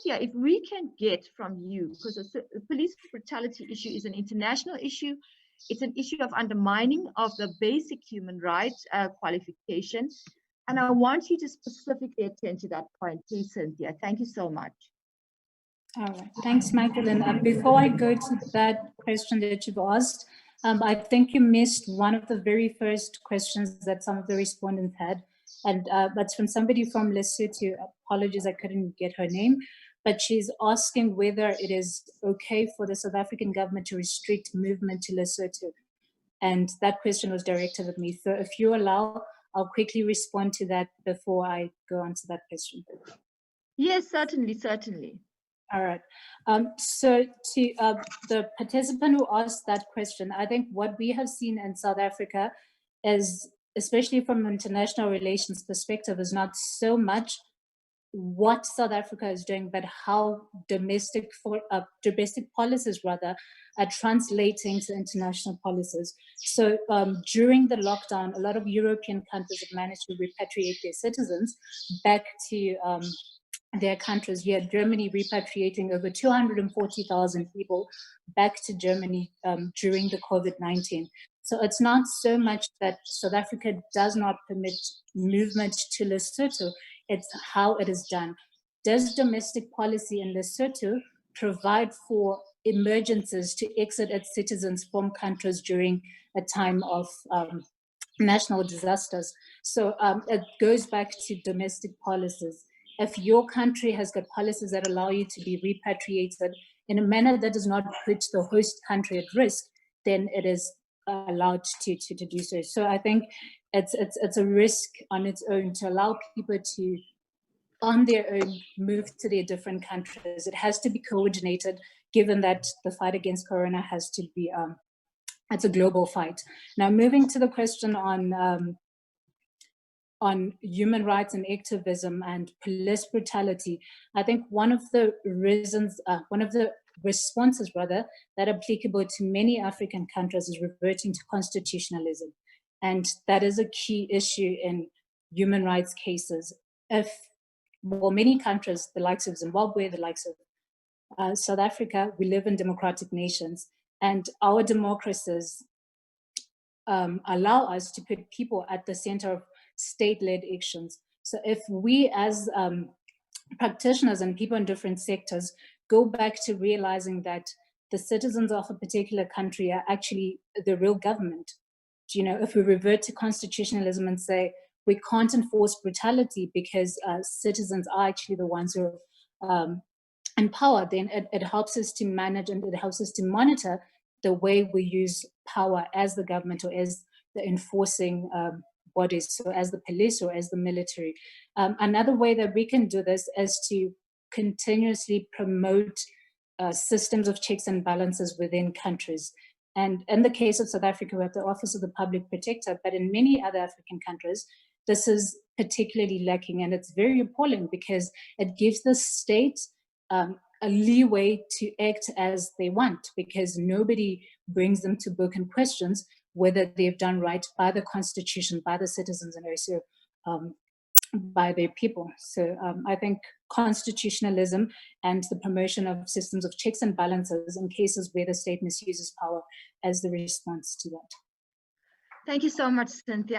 Cynthia, if we can get from you, because the police brutality issue is an international issue, it's an issue of undermining of the basic human rights qualification. And I want you to specifically attend to that point, please, Cynthia. Thank you so much. All right, thanks, Magdalene. Before I go to that question that you've asked, I think you missed one of the very first questions that some of the respondents had, and that's from somebody from Lesotho. Apologies, I couldn't get her name, but she's asking whether it is okay for the South African government to restrict movement to Lesotho. And that question was directed at me. So if you allow, I'll quickly respond to that before I go on to that question. Yes, certainly, certainly. All right. So to the participant who asked that question, I think what we have seen in South Africa is, especially from an international relations perspective, is not so much what South Africa is doing, but how domestic policies rather are translating to international policies. So during the lockdown, a lot of European countries have managed to repatriate their citizens back to their countries. We had Germany repatriating over 240,000 people back to Germany during the COVID-19. So it's not so much that South Africa does not permit movement to Lesotho, it's how it is done. Does domestic policy in Lesotho provide for emergencies to exit its citizens from countries during a time of national disasters? So it goes back to domestic policies. If your country has got policies that allow you to be repatriated in a manner that does not put the host country at risk, then it is allowed to do so. So I think it's a risk on its own to allow people to, on their own, move to their different countries. It has to be coordinated, given that the fight against corona has to be, it's a global fight. Now, moving to the question on human rights and activism and police brutality, I think one of the reasons, one of the responses rather, that are applicable to many African countries is reverting to constitutionalism. And that is a key issue in human rights cases. Many countries, the likes of Zimbabwe, the likes of South Africa, we live in democratic nations, and our democracies allow us to put people at the center of state-led actions. So if we as practitioners and people in different sectors go back to realizing that the citizens of a particular country are actually the real government, you know, if we revert to constitutionalism and say we can't enforce brutality because citizens are actually the ones who are in power, then it helps us to manage and it helps us to monitor the way we use power as the government or as the enforcing bodies, so as the police or as the military. Another way that we can do this is to continuously promote systems of checks and balances within countries. And in the case of South Africa, we have the Office of the Public Protector, but in many other African countries, this is particularly lacking. And it's very appalling because it gives the state a leeway to act as they want, because nobody brings them to book and questions whether they've done right by the Constitution, by the citizens, and also by their people. So I think constitutionalism and the promotion of systems of checks and balances in cases where the state misuses power as the response to that. Thank you so much, Cynthia.